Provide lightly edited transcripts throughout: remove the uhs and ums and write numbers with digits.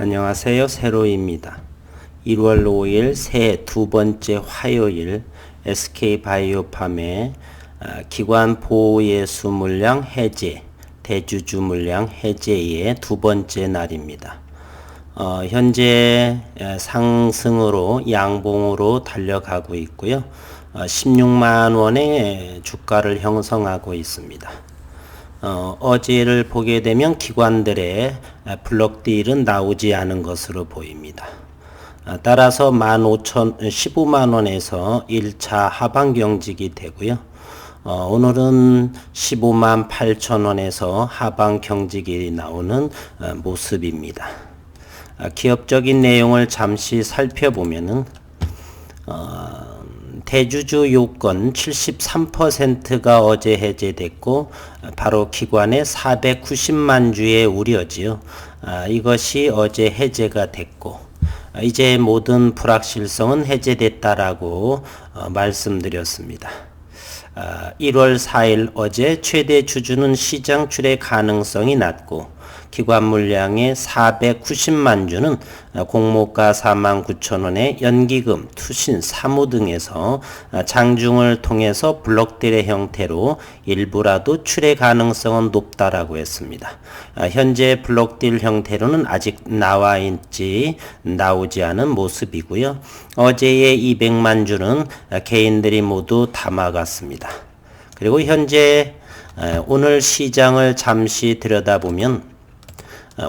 안녕하세요. 세로입니다. 1월 5일 새해 두 번째 화요일 SK바이오팜의 기관 보호예수 물량 해제, 대주주 물량 해제의 두 번째 날입니다. 현재 상승으로 양봉으로 달려가고 있고요. 16만 원의 주가를 형성하고 있습니다. 어제를 보게 되면 기관들의 블록딜은 나오지 않은 것으로 보입니다. 따라서 15만 원에서 1차 하방 경직이 되고요. 오늘은 15만 8천 원에서 하방 경직이 나오는 모습입니다. 기업적인 내용을 잠시 살펴보면은 대주주 요건 73%가 어제 해제됐고 바로 기관의 490만 주의 우려지요. 이것이 어제 해제가 됐고 이제 모든 불확실성은 해제됐다라고 말씀드렸습니다. 1월 4일 어제 최대 주주는 시장 출회 가능성이 낮고 기관 물량의 490만 주는 공모가 49,000원의 연기금, 투신, 사무 등에서 장중을 통해서 블록딜의 형태로 일부라도 출회 가능성은 높다라고 했습니다. 현재 블록딜 형태로는 아직 나오지 않은 모습이고요. 어제의 200만 주는 개인들이 모두 담아갔습니다. 그리고 현재 오늘 시장을 잠시 들여다보면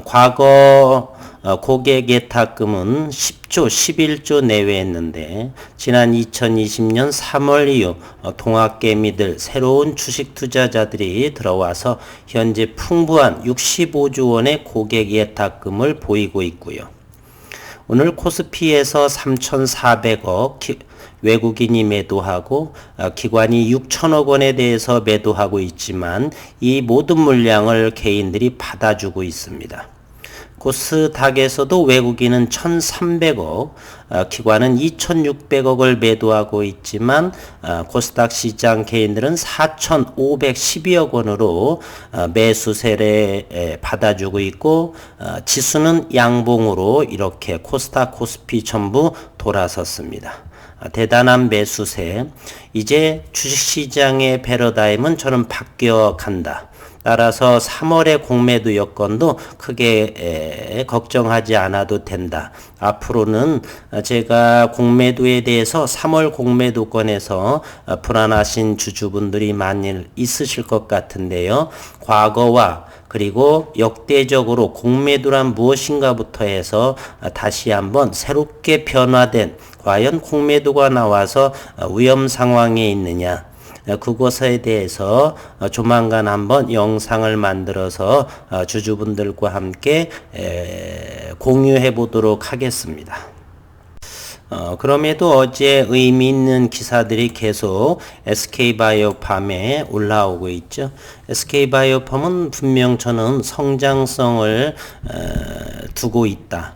과거 고객 예탁금은 10조, 11조 내외였는데 지난 2020년 3월 이후 동학개미들 새로운 주식 투자자들이 들어와서 현재 풍부한 65조 원의 고객 예탁금을 보이고 있고요. 오늘 코스피에서 3,400억 외국인이 매도하고 기관이 6천억 원에 대해서 매도하고 있지만 이 모든 물량을 개인들이 받아주고 있습니다. 코스닥에서도 외국인은 1,300억, 기관은 2,600억을 매도하고 있지만 코스닥 시장 개인들은 4,512억 원으로 매수세를 받아주고 있고 지수는 양봉으로 이렇게 코스닥, 코스피 전부 돌아섰습니다. 대단한 매수세. 이제 주식시장의 패러다임은 저는 바뀌어 간다. 따라서 3월의 공매도 여건도 크게 걱정하지 않아도 된다. 앞으로는 제가 공매도에 대해서 3월 공매도권에서 불안하신 주주분들이 많이 있으실 것 같은데요. 과거와 그리고 역대적으로 공매도란 무엇인가부터 해서 다시 한번 새롭게 변화된 과연 공매도가 나와서 위험 상황에 있느냐, 그것에 대해서 조만간 한번 영상을 만들어서 주주분들과 함께 공유해 보도록 하겠습니다. 그럼에도 어제 의미 있는 기사들이 계속 SK바이오팜에 올라오고 있죠. SK바이오팜은 분명 저는 성장성을 두고 있다.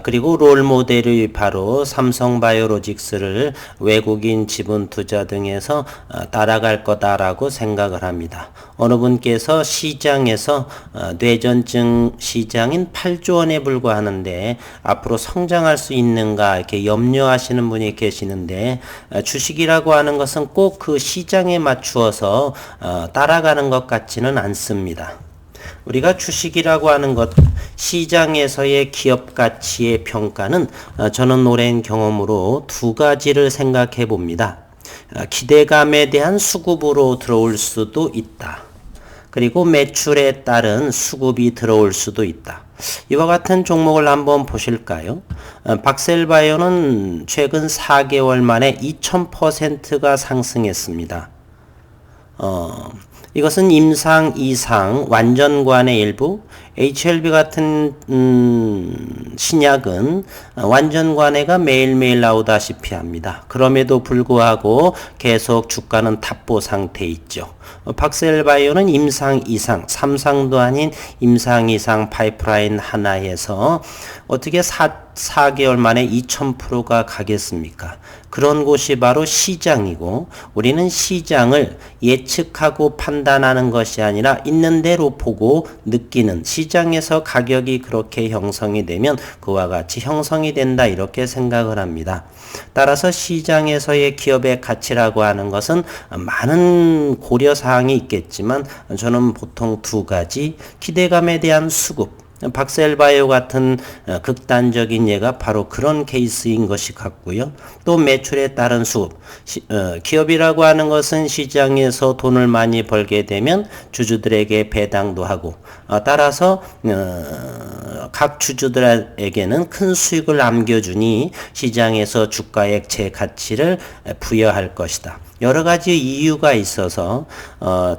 그리고 롤 모델이 바로 삼성바이오로직스를 외국인 지분 투자 등에서 따라갈 거다라고 생각을 합니다. 어느 분께서 시장에서 뇌전증 시장인 8조 원에 불과하는데 앞으로 성장할 수 있는가 이렇게 염려하시는 분이 계시는데 주식이라고 하는 것은 꼭 그 시장에 맞추어서 따라가는 것 같지는 않습니다. 우리가 주식이라고 하는 것, 시장에서의 기업 가치의 평가는 저는 오랜 경험으로 두 가지를 생각해 봅니다. 기대감에 대한 수급으로 들어올 수도 있다. 그리고 매출에 따른 수급이 들어올 수도 있다. 이와 같은 종목을 한번 보실까요? 박셀바이오는 최근 4개월 만에 2000%가 상승했습니다. 이것은 임상, 이상, 완전관의 일부, HLB 같은 신약은 완전관해가 매일매일 나오다시피 합니다. 그럼에도 불구하고 계속 주가는 답보 상태에 있죠. 박셀바이오는 임상 이상, 삼상도 아닌 임상 이상 파이프라인 하나에서 어떻게 4개월 만에 2000%가 가겠습니까? 그런 곳이 바로 시장이고 우리는 시장을 예측하고 판단하는 것이 아니라 있는 대로 보고 느끼는, 시장에서 가격이 그렇게 형성이 되면 그와 같이 형성이 된다, 이렇게 생각을 합니다. 따라서 시장에서의 기업의 가치라고 하는 것은 많은 고려사항이 있겠지만 저는 보통 두 가지, 기대감에 대한 수급, 박셀바이오 같은 극단적인 예가 바로 그런 케이스인 것이 같고요. 또 매출에 따른 수급, 기업이라고 하는 것은 시장에서 돈을 많이 벌게 되면 주주들에게 배당도 하고, 따라서 각 주주들에게는 큰 수익을 남겨주니 시장에서 주가의 제 가치를 부여할 것이다. 여러 가지 이유가 있어서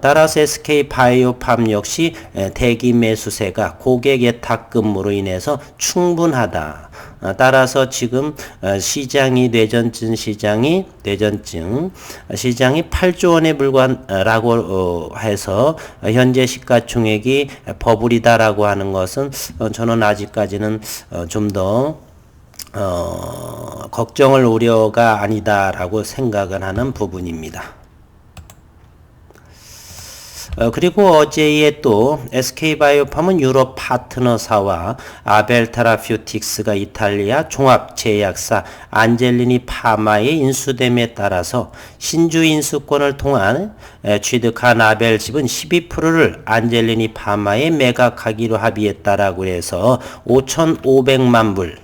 따라서 SK바이오팜 역시 대기 매수세가 고객 예탁금으로 인해서 충분하다. 따라서 지금 시장이 뇌전증 시장이 8조 원에 불과하다고 해서 현재 시가총액이 버블이다라고 하는 것은 저는 아직까지는 좀 더 걱정을 우려가 아니다라고 생각을 하는 부분입니다. 그리고 어제에 또 SK바이오팜은 유럽 파트너사와 아벨 테라퓨틱스가 이탈리아 종합제약사 안젤리니 파마의 인수됨에 따라서 신주 인수권을 통한 취득한 아벨 지분 12%를 안젤리니 파마에 매각하기로 합의했다라고 해서 5,500만 불,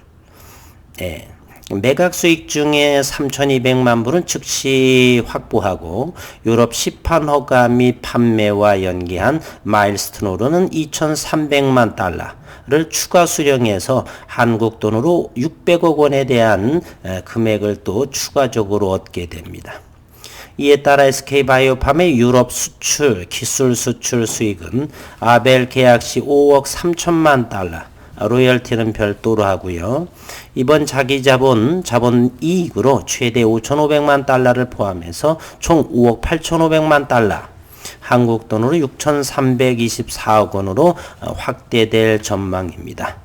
매각 수익 중에 3,200만 불은 즉시 확보하고 유럽 시판 허가 및 판매와 연계한 마일스톤으로는 2,300만 달러를 추가 수령해서 한국 돈으로 600억 원에 대한 금액을 또 추가적으로 얻게 됩니다. 이에 따라 SK바이오팜의 유럽 수출, 기술 수출 수익은 아벨 계약 시 5억 3천만 달러, 로열티는 별도로 하고요. 이번 자기 자본 이익으로 최대 5,500만 달러를 포함해서 총 5억 8,500만 달러, 한국 돈으로 6,324억 원으로 확대될 전망입니다.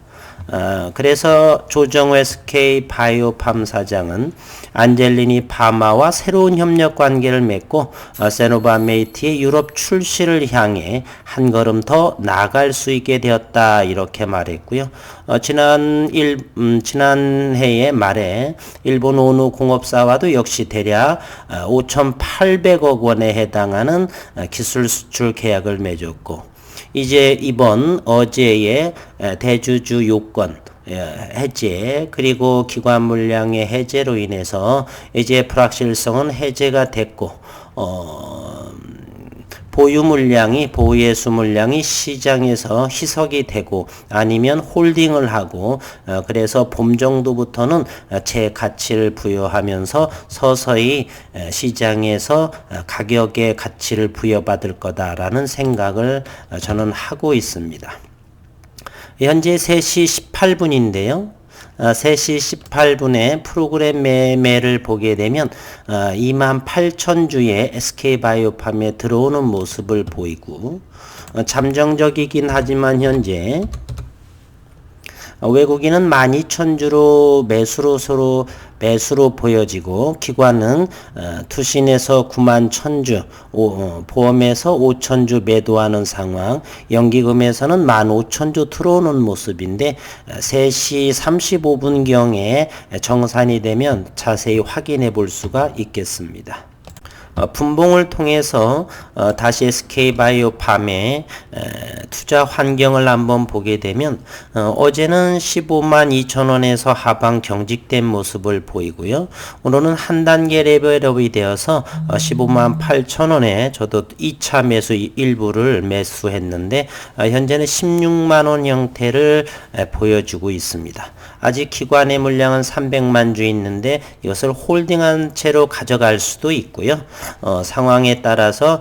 그래서 조정우 SK바이오팜 사장은 안젤리니 파마와 새로운 협력 관계를 맺고 세노바메이트의 유럽 출시를 향해 한 걸음 더 나아갈 수 있게 되었다, 이렇게 말했고요. 지난해의 말에 일본 오누 공업사와도 역시 대략 5,800억 원에 해당하는 기술 수출 계약을 맺었고, 이제 어제의 대주주 요건 해제 그리고 기관 물량의 해제로 인해서 이제 불확실성은 해제가 됐고, 보유예수 물량이 시장에서 희석이 되고 아니면 홀딩을 하고, 그래서 봄 정도부터는 제 가치를 부여하면서 서서히 시장에서 가격의 가치를 부여받을 거다라는 생각을 저는 하고 있습니다. 현재 3시 18분인데요. 3시 18분에 프로그램 매매를 보게 되면 28,000주의 SK바이오팜에 들어오는 모습을 보이고, 잠정적이긴 하지만 현재 외국인은 12,000주로 매수로 보여지고, 기관은 투신에서 91,000주, 보험에서 5,000주 매도하는 상황, 연기금에서는 15,000주 들어오는 모습인데 3시 35분경에 정산이 되면 자세히 확인해 볼 수가 있겠습니다. 분봉을 통해서 다시 SK바이오팜의 투자 환경을 한번 보게 되면 어제는 15만 2천 원에서 하방 경직된 모습을 보이고요. 오늘은 한 단계 레벨업이 되어서 15만 8천 원에 저도 2차 매수 일부를 매수했는데 현재는 16만 원 형태를 보여주고 있습니다. 아직 기관의 물량은 300만 주 있는데 이것을 홀딩한 채로 가져갈 수도 있고요. 상황에 따라서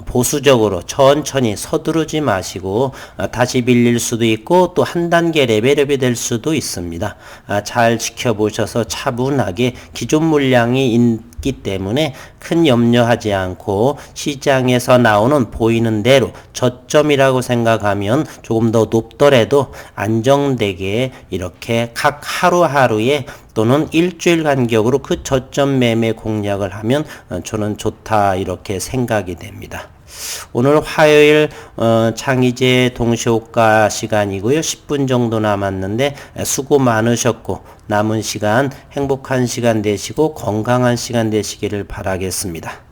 보수적으로 천천히 서두르지 마시고 다시 빌릴 수도 있고 또 한 단계 레벨업이 될 수도 있습니다. 잘 지켜보셔서 차분하게 기존 물량이 있기 때문에 큰 염려하지 않고 시장에서 나오는 보이는 대로 저점이라고 생각하면 조금 더 높더라도 안정되게 이렇게 각 하루하루에 또는 일주일 간격으로 그 저점 매매 공략을 하면 저는 좋다 이렇게 생각이 됩니다. 오늘 화요일 창의제 동시호가 시간이고요. 10분 정도 남았는데 수고 많으셨고 남은 시간 행복한 시간 되시고 건강한 시간 되시기를 바라겠습니다.